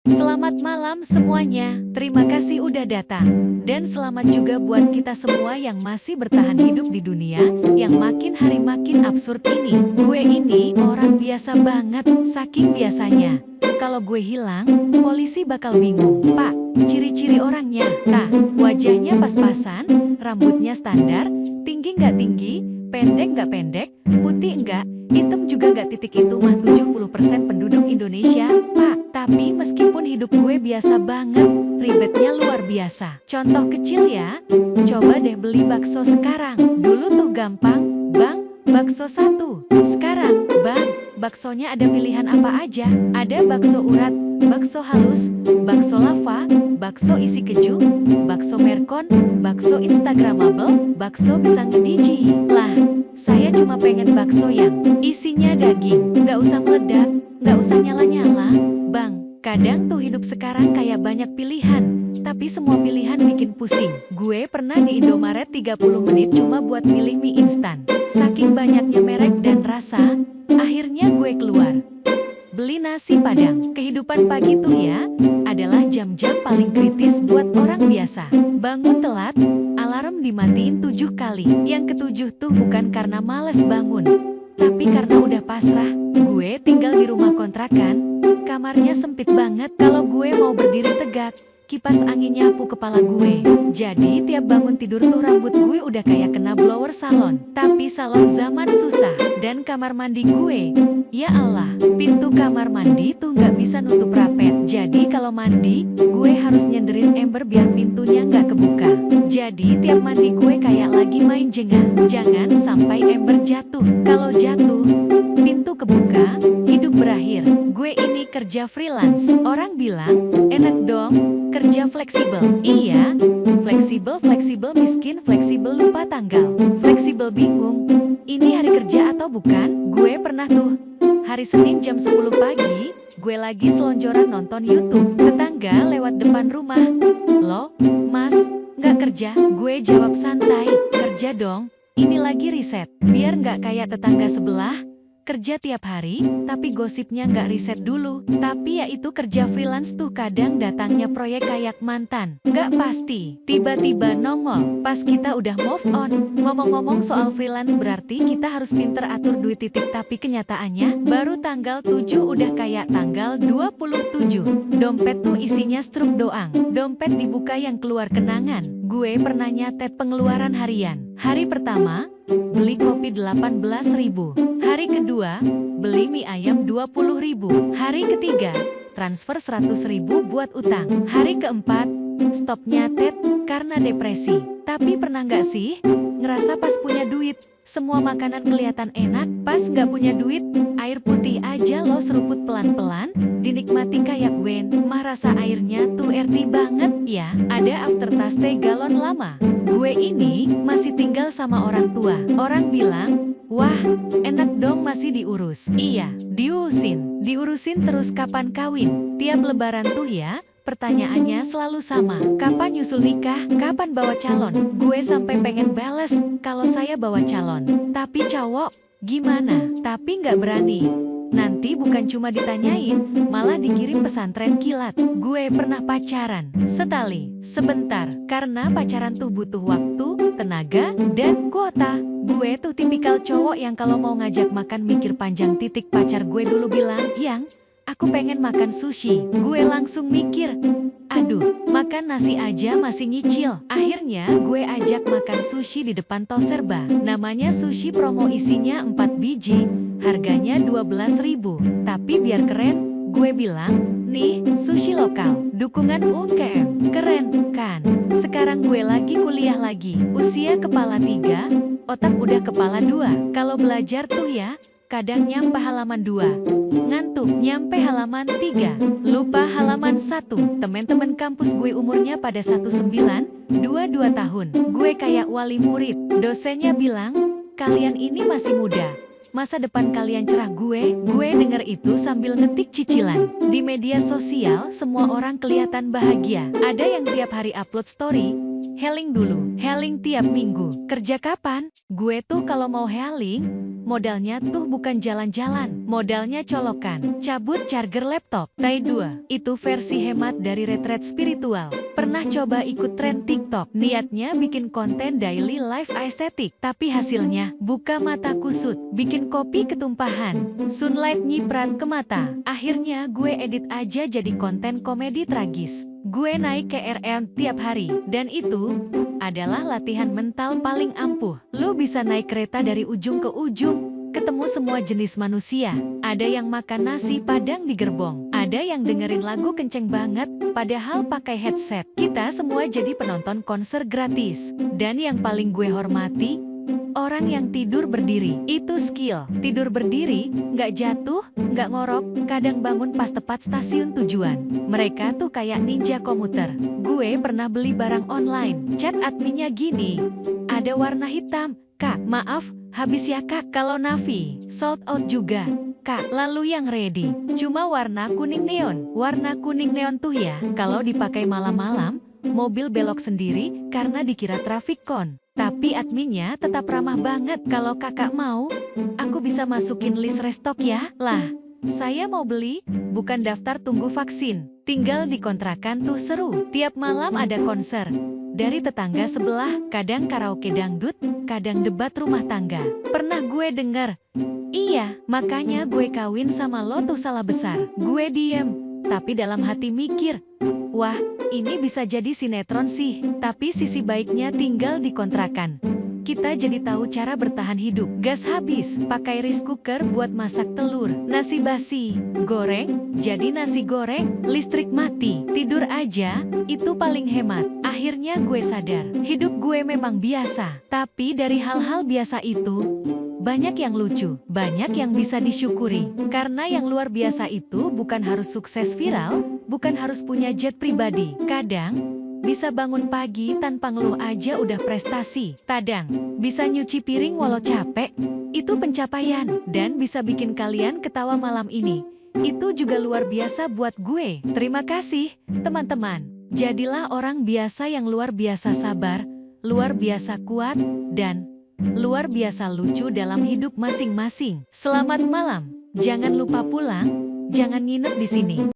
Selamat malam semuanya, terima kasih udah datang. Dan selamat juga buat kita semua yang masih bertahan hidup di dunia, yang makin hari makin absurd ini. Gue ini orang biasa banget, saking biasanya. Kalau gue hilang, polisi bakal bingung. Pak, ciri-ciri orangnya, wajahnya pas-pasan, rambutnya standar, tinggi nggak tinggi, pendek nggak pendek, putih nggak, hitam juga nggak, titik itu mah 70% penduduk Indonesia, Pak. Tapi meskipun hidup gue biasa banget, ribetnya luar biasa. Contoh kecil ya, coba deh beli bakso sekarang. Dulu tuh gampang, Bang, bakso satu. Sekarang, Bang, baksonya ada pilihan apa aja? Ada bakso urat, bakso halus, bakso lava, bakso isi keju, bakso merkon, bakso instagramable, bakso bisa ngediji. Lah, saya cuma pengen bakso yang isinya daging, nggak usah meledak, nggak usah nyala-nyala. Bang, kadang tuh hidup sekarang kayak banyak pilihan, tapi semua pilihan bikin pusing. Gue pernah di Indomaret 30 menit cuma buat milih mie instan. Saking banyaknya merek dan rasa, akhirnya gue keluar beli nasi padang. Kehidupan pagi tuh ya, adalah jam-jam paling kritis buat orang biasa. Bangun telat, alarm dimatiin 7 kali. Yang ketujuh tuh bukan karena males bangun, tapi karena udah pasrah. Gue tinggal di rumah kontrakan, kamarnya sempit banget. Kalau gue mau berdiri tegak, kipas angin nyapu kepala gue. Jadi tiap bangun tidur tuh rambut gue udah kayak kena blower salon. Tapi salon zaman susah. Dan kamar mandi gue, ya Allah, pintu kamar mandi tuh nggak bisa nutup rapet. Jadi kalau mandi, gue harus nyenderin ember biar pintunya nggak kebuka. Jadi tiap mandi gue kayak lagi main Jenga. Jangan sampai ember jatuh. Kalau jatuh, pintu kebuka, hidup berakhir. Gue ini kerja freelance. Orang bilang, enak dong, kerja fleksibel. Iya, fleksibel miskin, fleksibel lupa tanggal, fleksibel bingung. Ini hari kerja atau bukan? Gue pernah tuh, hari Senin jam 10 pagi, gue lagi selonjoran nonton YouTube. Tetangga lewat depan rumah. Loh, Mas, nggak kerja? Gue jawab santai, kerja dong. Ini lagi riset, biar nggak kayak tetangga sebelah. Kerja tiap hari, tapi gosipnya nggak riset dulu. Tapi ya itu kerja freelance tuh kadang datangnya proyek kayak mantan. Nggak pasti, tiba-tiba nongol, pas kita udah move on. Ngomong-ngomong soal freelance berarti kita harus pinter atur duit titik. Tapi kenyataannya, baru tanggal 7 udah kayak tanggal 27. Dompet tuh isinya struk doang. Dompet dibuka yang keluar kenangan. Gue pernah nyatet pengeluaran harian. Hari pertama, beli kopi 18.000. Hari kedua, beli mie ayam 20.000. Hari ketiga, transfer 100.000 buat utang. Hari keempat, stop nyatet karena depresi. Tapi pernah nggak sih ngerasa pas punya duit, semua makanan kelihatan enak, pas nggak punya duit, air putih aja lo seruput pelan-pelan, dinikmati kayak wen, mah rasa airnya tuh erti banget ya. Ada aftertaste galon lama. Gue ini masih tinggal sama orang tua. Orang bilang, wah, enak dong masih diurus. Iya, diurusin terus. Kapan kawin? Tiap lebaran tuh ya, pertanyaannya selalu sama. Kapan nyusul nikah? Kapan bawa calon? Gue sampai pengen bales kalau saya bawa calon. Tapi cowok, gimana? Tapi nggak berani. Nanti bukan cuma ditanyain, malah dikirim pesantren kilat. Gue pernah pacaran setali, sebentar, karena pacaran tuh butuh waktu, tenaga, dan kuota. Gue tuh tipikal cowok yang kalau mau ngajak makan mikir panjang. Titik. Pacar gue dulu bilang, yang aku pengen makan sushi. Gue langsung mikir, aduh, makan nasi aja masih nyicil. Akhirnya gue ajak makan sushi di depan Toserba. Namanya sushi promo, isinya 4 biji, harganya 12.000. Tapi biar keren, gue bilang, nih, sushi lokal, dukungan UMKM. Keren, kan? Sekarang gue lagi kuliah lagi, usia kepala 3, otak udah kepala 2. Kalau belajar tuh ya, kadang nyampe halaman 2, ngantuk, nyampe halaman 3, lupa halaman 1. Temen-temen kampus gue umurnya pada 19, 22 tahun. Gue kayak wali murid. Dosennya bilang, kalian ini masih muda, masa depan kalian cerah. Gue denger itu sambil ngetik cicilan. Di media sosial, semua orang kelihatan bahagia. Ada yang tiap hari upload story, healing dulu, healing tiap minggu. Kerja kapan? Gue tuh kalau mau healing, modalnya tuh bukan jalan-jalan, modalnya colokan. Cabut charger laptop. Tai 2, itu versi hemat dari retret spiritual. Pernah coba ikut tren TikTok, niatnya bikin konten daily life aesthetic, tapi hasilnya buka mata kusut, bikin kopi ketumpahan, sunlight nyiprat ke mata. Akhirnya gue edit aja jadi konten komedi tragis. Gue naik ke RN tiap hari, dan itu adalah latihan mental paling ampuh. Lu bisa naik kereta dari ujung ke ujung, ketemu semua jenis manusia. Ada yang makan nasi padang di gerbong, ada yang dengerin lagu kenceng banget, padahal pakai headset. Kita semua jadi penonton konser gratis. Dan yang paling gue hormati, orang yang tidur berdiri. Itu skill. Tidur berdiri, nggak jatuh, nggak ngorok, kadang bangun pas tepat stasiun tujuan. Mereka tuh kayak ninja komuter. Gue pernah beli barang online, chat adminnya gini, ada warna hitam, Kak, maaf, habis ya Kak. Kalau navy, sold out juga, Kak. Lalu yang ready, cuma warna kuning neon. Warna kuning neon tuh ya, kalau dipakai malam-malam, mobil belok sendiri karena dikira traffic con. Tapi adminnya tetap ramah banget. Kalau kakak mau, aku bisa masukin list restock ya. Lah, saya mau beli, bukan daftar tunggu vaksin. Tinggal dikontrakan tuh seru. Tiap malam ada konser. Dari tetangga sebelah, kadang karaoke dangdut, kadang debat rumah tangga. Pernah gue denger, iya, makanya gue kawin sama lo tuh salah besar. Gue diem, tapi dalam hati mikir, wah, ini bisa jadi sinetron sih, tapi sisi baiknya tinggal dikontrakan. Kita jadi tahu cara bertahan hidup. Gas habis, pakai rice cooker buat masak telur. Nasi basi, goreng, jadi nasi goreng. Listrik mati, tidur aja, itu paling hemat. Akhirnya gue sadar, hidup gue memang biasa. Tapi dari hal-hal biasa itu, banyak yang lucu, banyak yang bisa disyukuri. Karena yang luar biasa itu bukan harus sukses viral, bukan harus punya jet pribadi. Kadang, bisa bangun pagi tanpa ngeluh aja udah prestasi. Kadang, bisa nyuci piring walau capek, itu pencapaian. Dan bisa bikin kalian ketawa malam ini, itu juga luar biasa buat gue. Terima kasih, teman-teman. Jadilah orang biasa yang luar biasa sabar, luar biasa kuat, dan luar biasa lucu dalam hidup masing-masing. Selamat malam. Jangan lupa pulang, jangan nginep di sini.